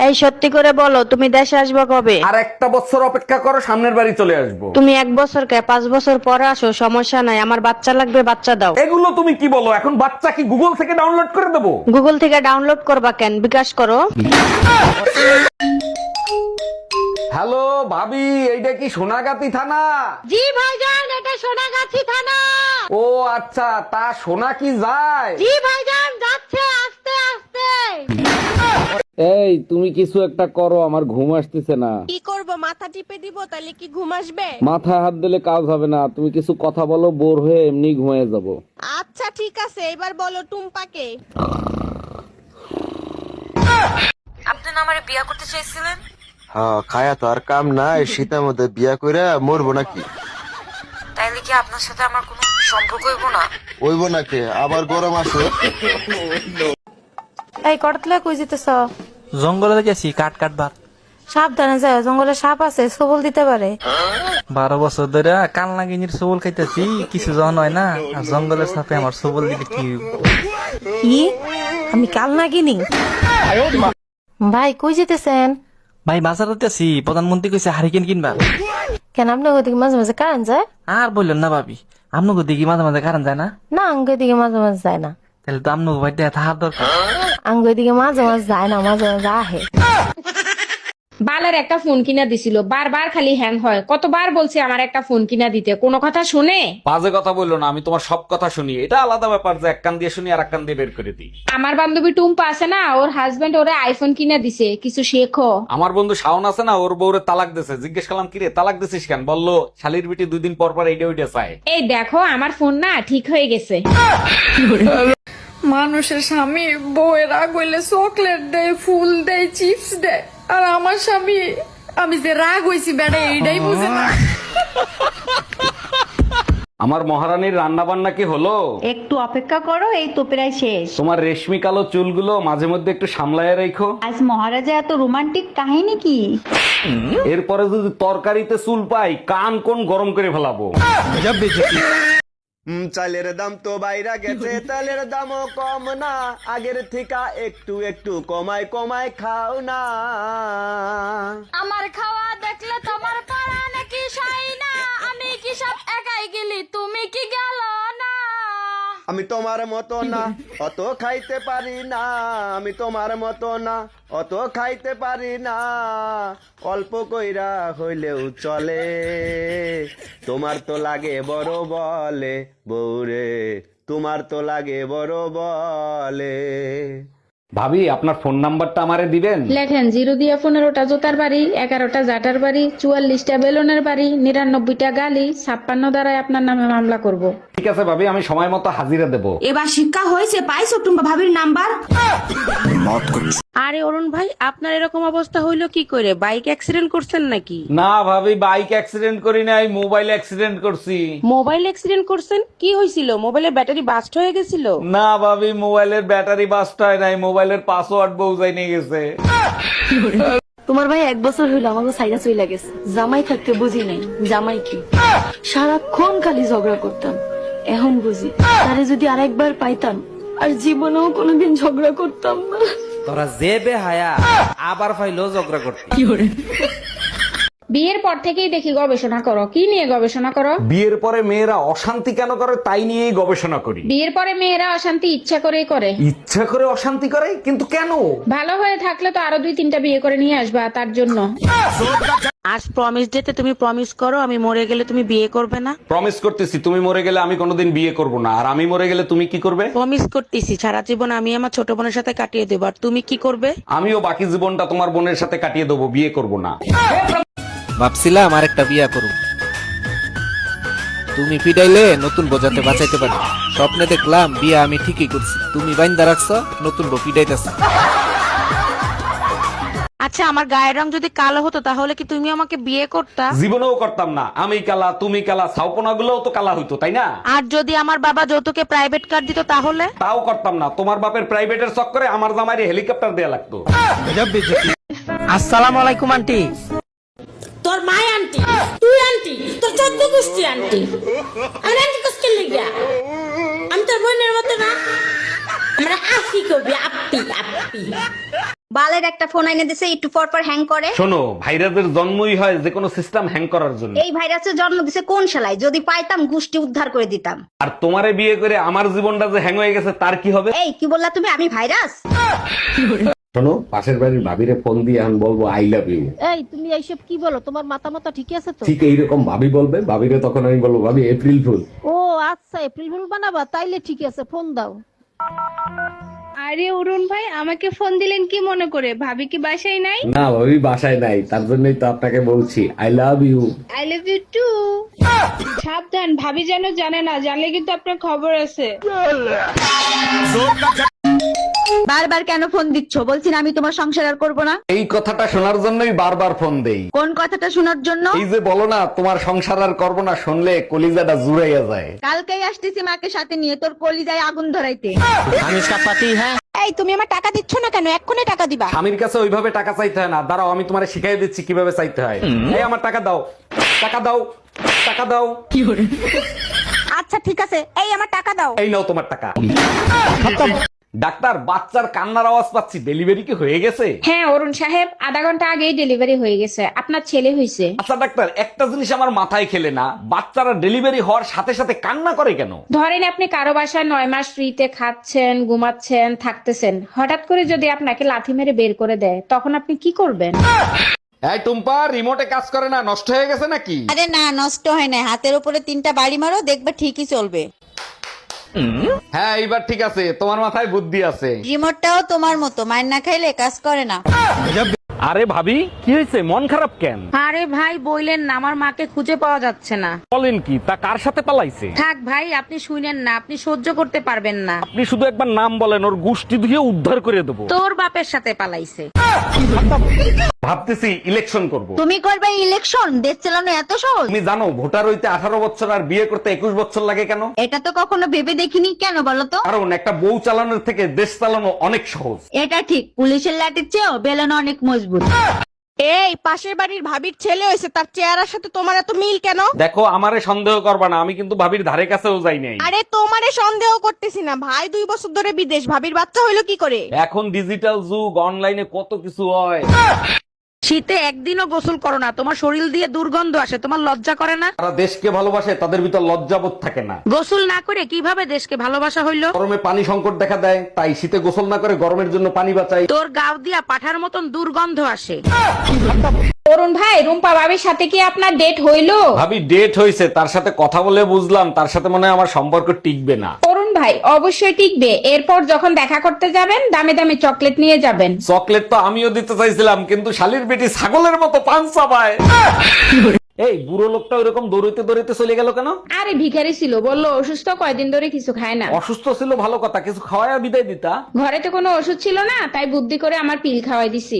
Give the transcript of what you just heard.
এই সত্যি করে বলো, তুমি দেশে আসবে কবে? আর একটা বছর অপেক্ষা করো, সামনের বাড়ি চলে আসবো। তুমি 1 বছর কে 5 বছর পরে আসো, সমস্যা নাই। আমার বাচ্চা লাগবে, বাচ্চা দাও। এগুলো তুমি কি বলো? এখন বাচ্চা কি গুগল থেকে ডাউনলোড করে দেবো? গুগল থেকে ডাউনলোড করবা কেন? বিকাশ করো। হ্যালো ভাবি, এইটা কি সোনাগাতি থানা? জি ভাইজান, এটা সোনাগাছি থানা। ও আচ্ছা, তা সোনা কি যায়? জি ভাইজান, যাচ্ছে আস্তে আস্তে। এই তুমি কিছু একটা করো, আমার ঘুম আসতেছে না। কি করব? মাথা টিপে দিব তাহলে কি ঘুম আসবে? মাথায় হাত দিলে কাজ হবে না, তুমি কিছু কথা বলো, বোর হয়ে এমনি ঘুমিয়ে যাব। আচ্ছা ঠিক আছে, এবার বলো টুম্পাকে। আপনি না আমারে বিয়া করতে চাইছিলেন? হ্যাঁ, খায়া তো আর কাম নাই, শীতের মধ্যে বিয়া কইরা মরবো নাকি? তাইলে কি আপনার সাথে আমার কোনো সম্পর্ক হইব না? ওইব নাকি? আবার গরম আছে। এই কটতলা কই যেতেছ? জঙ্গলে গেছি কাঠ কাটবার। সাবধানে যায়, জঙ্গলে সাপ আছে, সবল দিতে পারে। 12 বছর ধরে কাল নাগিনীর সবল খাইতেছি, কিছু যখন হয় না। আর জঙ্গলের সাপে আমার সবল দিলে কি হইব? কি? আমি কাল নাগিনি? ভাই কই যেতেছেন? ভাই বাজার আছি, প্রধানমন্ত্রী কইছে হারিকেন কিনবা। কেন আপনার ওদিকে মাঝে মাঝে কারেন্ট যায়? আর বললেন না ভাবি, আপনাকে দিকে মাঝে মাঝে কারণ যায় না। না, আঙ্গ দিকে মাঝে মাঝে যায় না। তাহলে তো আপনাকে বাড়িতে থাকার দরকার। আঙ্গ দিকে মাঝে মাঝে যায় না, মাঝে মাঝে আহে। বালের একটা ফোন কিনা দিছিল, বারবার খালি হ্যাং হয়। কতবার বলছি আমার একটা ফোন কিনা দিতে, কোনো কথা শুনে? বাজে কথা বললো না, আমি তোমার সব কথা শুনি। এটা আলাদা ব্যাপার যে এক কান দিয়ে শুনি আর এক কান দিয়ে বের করে দিই। আমার বান্ধবী টুম্পা আছে না, ওর হাজবেন্ড ওরে আইফোন কিনা দিছে, কিছু শেখো। আমার বন্ধু শাওন আছে না, ওর বউরে তালাক দিছে। জিজ্ঞেস করলাম কিরে তালাক দিছিস কেন? বললো শালির বিটি 2 দিন পর পর এইটা ওইটা চায়। এই দেখো আমার ফোন না ঠিক হয়ে গেছে। মানুষের স্বামী বউয়ের রাগ হইলে চকলেট দেয়, ফুল দেয়, চিপস দেয়, আর আমার স্বামী আমি যে রাগ হইছি বেড়া এইটাই বুঝে না। আমার মহারানীর রান্না বান্না কি হলো? একটু অপেক্ষা করো, এই তো প্রায় শেষ। তোমার রেশমি কালো চুলগুলো মাঝে মধ্যে একটু সামলায় রেখো। আজ মহারাজা এত রোমান্টিক কাহিনী কি? এরপরে যদি তরকারিতে চুল পাই, কান কোন গরম করে ফেলাবো। চালের দাম তো বাইরা গেছে, তেলের দামও কম না, আগের থেকে একটু একটু কমায় কমায় খাও না। আমার খাওয়া দেখলে তোমার পাড়া নাকি সাই না, আমি কি সব একাই গেলি, তুমি কি গেল না? আমি তোমার মতো না, অত খাইতে পারি না, আমি তোমার মতো না, অত খাইতে পারি না, অল্প কইরা হইলেও চলে, তোমার তো লাগে বড় বলে বউরে, তোমার তো লাগে বড় বলে। ভাবি, আপনার ফোন নাম্বারটা আমারে দিবেন? লেখেন 0 দিয়ে 15টা জোতার বাড়ি, 11টা জাটার বাড়ি, 44টা বেলুনের বাড়ি, 99টা গালি, 56 দ্বারাই আপনার নামে মামলা করব। ঠিক আছে ভাবি, আমি সময় মতো হাজিরা দেবো। এবার শিক্ষা হয়েছে, পাইছো টুম্পা ভাবির নাম্বার? আরে অরুণ ভাই, আপনার এরকম অবস্থা হইলো কি করে? বাইক অ্যাক্সিডেন্ট করছেন নাকি? না ভাবি, বাইক অ্যাক্সিডেন্ট করি নাই, মোবাইল অ্যাক্সিডেন্ট করছি। মোবাইল অ্যাক্সিডেন্ট করছেন? কি হয়েছিল? মোবাইলের ব্যাটারি বাস্ট হয়ে গেছিল? না ভাবি, মোবাইলের ব্যাটারি বাস্ট হয় নাই, মোবাইলের পাসওয়ার্ড বউজাই নিয়ে গেছে। তোমার ভাই 1 বছর হইলো আমাকে সাইরা চইলা গেছে। জামাই থাকতে বুঝি নাই জামাই কি, সারাক্ষণ খালি ঝগড়া করতাম। এখন বুঝি তারে যদি আরেকবার পাইতাম আর জীবনেও কোনোদিন ঝগড়া করতাম না। তোরা যে বেহায়া আবার ফাইলো ঝগড়া করতে। বিয়ের পর থেকেই দেখি গবেষণা করো। কি নিয়ে গবেষণা করো? বিয়ের পরে মেয়েরা অশান্তি কেন করে তাই নিয়েই গবেষণা করি। বিয়ের পরে মেয়েরা অশান্তি ইচ্ছা করেই করে। ইচ্ছা করে অশান্তি করে? কিন্তু কেন? ভালো হয়ে থাকলে তো আরো 2-3টা বিয়ে করে নিয়ে আসবা, তার জন্য। আজ প্রমিস ডেতে তুমি প্রমিস করো, আমি মরে গেলে তুমি বিয়ে করবে না। প্রমিস করতেছি, তুমি মরে গেলে আমি কোনোদিন বিয়ে করব না। আর আমি মরে গেলে তুমি কি করবে? প্রমিস করতেছি, সারা জীবন আমি আমার ছোট বোনের সাথে কাটিয়ে দেবো। আর তুমি কি করবে? আমিও বাকি জীবনটা তোমার বোনের সাথে কাটিয়ে দেবো, বিয়ে করব না। ভাবছিলাম আর একটা বিয়া করুম, তুমি পিটাইলে নতুন বোঝাতে বাঁচাইতে পারি। স্বপ্নে দেখলাম বিয়া আমি ঠিকই করছি, তুমি বাইন্দা রাখছো, নতুন বউ পিটাইতেছ। আচ্ছা, আমার গায়ের রং যদি কালো হতো তাহলে কি তুমি আমাকে বিয়ে করতা? জীবনেও করতাম না। আমি কালা, তুমি কালা, ছাউপনা গুলোও তো কালা হইতো, তাই না? আর যদি আমার বাবা যৌতুকে প্রাইভেট কার দিত তাহলে? তাও করতাম না। তোমার বাপের প্রাইভেটের চক্করে আমার জামাইরে হেলিকপ্টার দেয়া লাগতো। আসসালামু আলাইকুম আন্টি। তোর মাই আন্টি, তুই আন্টি, তোর 14 গোষ্ঠী আন্টি। আর আন্টি কষ্ট লাগিয়া আমি তোর বোনের মতো না, আমরা আপি কবি, আপি আপি। বালের একটা ফোন এনে দিছে একটু পর পর হ্যাং করে। শোনো, ভাইরাসের জন্মই হয় যে কোনো সিস্টেম হ্যাং করার জন্য। এই ভাইরাসের জন্ম দিছে কোন শালায়? যদি পাইতাম গুষ্টি উদ্ধার করে দিতাম। আর তোমারে বিয়ে করে আমার জীবনটা যে হ্যাং হয়ে গেছে তার কি হবে? এই কি বললা তুমি? আমি ভাইরাস? শোনো, পাশের বাড়ির ভাবিরে ফোন দিয়ে আমি বলবো আই লাভ ইউ। এই তুমি এইসব কি বলো? তোমার মাথা ঠিক আছে তো? ঠিক এইরকম ভাবি বলবে, ভাবিরে তখন আমি বলবো ভাবি এপ্রিল ফুল। ও আচ্ছা, এপ্রিল ফুল বানাবা? তাইলে ঠিক আছে, ফোন দাও। আরে অরুণ ভাই, আমাকে ফোন দিলেন কি মনে করে? ভাবি কি বাসায় নাই? না, ভাবি বাসায় নাই, তার জন্যই তো আপনাকে বলছি I love you. I love you too. সাবধান, ভাবি যেন জানে না, জানলে কিন্তু আপনার খবর আছে। বারবার কেন ফোন দিচ্ছ? বলছি না আমি তোমার সংসার আর করবো না। এই কথাটা শোনার জন্যই বারবার ফোন দেই। কোন কথাটা শোনার জন্য? এই যে বলো না তোমার সংসার আর করবো না, শুনলে কলিজাটা জুড়াইয়া যায়। কালকেই আসতেছি মাকে সাথে নিয়ে তোর কলিজায় আগুন ধরাইতে। এই তুমি আমার টাকা দিচ্ছ না কেন? এক্ষুনি টাকা দিবা। স্বামীর কাছে ওইভাবে টাকা চাইতে হয় না, দাঁড়াও আমি তোমারে শিখাই দিচ্ছি কিভাবে চাইতে হয়। এই আমার টাকা দাও, টাকা দাও, টাকা দাও। আচ্ছা ঠিক আছে, এই আমার টাকা দাও। এই নাও তোমার টাকা। ডাক্তার, বাচ্চার কান্নার আওয়াজ পাচ্ছি, ডেলিভারি কি হয়ে গেছে? হ্যাঁ অরুণ সাহেব, আধা ঘন্টা আগেই ডেলিভারি হয়ে গেছে। আপনার ছেলে হয়েছে। আচ্ছা ডাক্তার, একটা জিনিস আমার মাথায় খেলে না, বাচ্চারা ডেলিভারি হওয়ার সাথে সাথে কান্না করে কেন? ধরেন আপনি কারো বাসায় 9 মাস ফ্রিতে খাচ্ছেন, ঘুমাচ্ছেন, থাকতেছেন, হঠাৎ করে যদি আপনাকে লাথি মেরে বের করে দেয়, তখন আপনি কি করবেন? এই টুম্পা, রিমোটে কাজ করে না, নষ্ট হয়ে গেছে নাকি? আরে না, নষ্ট হয় না। হাতের উপরে 3টা বাড়ি মারো, দেখবে ঠিকই চলবে। হ্যাঁ এইবার ঠিক আছে, তোমার মাথায় বুদ্ধি আছে। রিমোটটাও তোমার মতো, মার না খাইলে কাজ করে না। আরে ভাবি, কি হয়েছে? মন খারাপ কেন? আরে ভাই বইলেন না, আমার মাকে খুঁজে পাওয়া যাচ্ছে না। বলেন কি? তা কার সাথে পালাইছে? থাক ভাই, আপনি শুনেন না, আপনি সহ্য করতে পারবেন না। আপনি শুধু একবার নাম বলেন, ওর গুষ্টি ধুয়ে উদ্ধার করে দেবো। তোর বাপের সাথে পালাইছে। ভাবতেছি ইলেকশন করব। তুমি করবে ইলেকশন? দেশ চালানো এত সহজ? তুমি জানো ভোটার হইতে 18 বছর আর বিয়ে করতে 21 বছর লাগে কেন? এটা তো কখনো ভেবে দেখিনি। কেন বলো তো? কারণ একটা বউ চালানোর থেকে দেশ চালানো অনেক সহজ। এটা ঠিক, পুলিশের লাঠির চেয়েও বেলন অনেক মজবুত। এই পাশের বাড়ির ভাবির ছেলে হয়েছে, তার চেহারার সাথে তোমার এত মিল কেন? দেখো, আমারে সন্দেহ করবা না, আমি কিন্তু ভাবির ধারে কাছেও যাই নাই। আরে তোমারে সন্দেহ করতেছি না, ভাই 2 বছর ধরে বিদেশ, ভাবির বাচ্চা হইলো কি করে? এখন ডিজিটাল যুগ, অনলাইনে কত কিছু হয়। শীতে একদিনও গোসল করো না, তোমার শরীর দিয়ে দুর্গন্ধ আসে, তোমার লজ্জা করে না? যারা দেশকে ভালোবাসে তাদের ভিতর লজ্জাবোধ থাকে না। গোসল না করে কিভাবে দেশকে ভালোবাসা হইলো? গরমে পানি সংকট দেখা দেয়, তাই শীতে গোসল না করে গরমের জন্য পানি বাঁচাই। তোর গাও দিয়া পাঠার মতন দুর্গন্ধ আসে। অরুণ ভাই, রুম্পা ভাবির সাথে কি আপনার ডেট হইলো? ভাবি ডেট হয়েছে, তার সাথে কথা বলে বুঝলাম তার সাথে মনে হয় আমার সম্পর্ক টিকবে না। অরুণ ভাই অবশ্যই টিকবে। এরপর যখন দেখা করতে যাবেন, দামে দামে চকলেট নিয়ে যাবেন। চকলেট তো আমিও দিতে চাইছিলাম, কিন্তু শালির বেটি ছাগলের মতো পান চাবায়। এই বুড়ো লোকটা ওইরকম দৌড়াইতে দৌড়াইতে চলে গেল কেন? আরে ভিখারি ছিল, বললো অসুস্থ, কয়দিন ধরে কিছু খায় না। অসুস্থ ছিল ভালো কথা, কিছু খাওয়ায় বিদায় দিতা। ঘরে তো কোনো ওষুধ ছিল না, তাই বুদ্ধি করে আমার পিল খাওয়াই দিছি।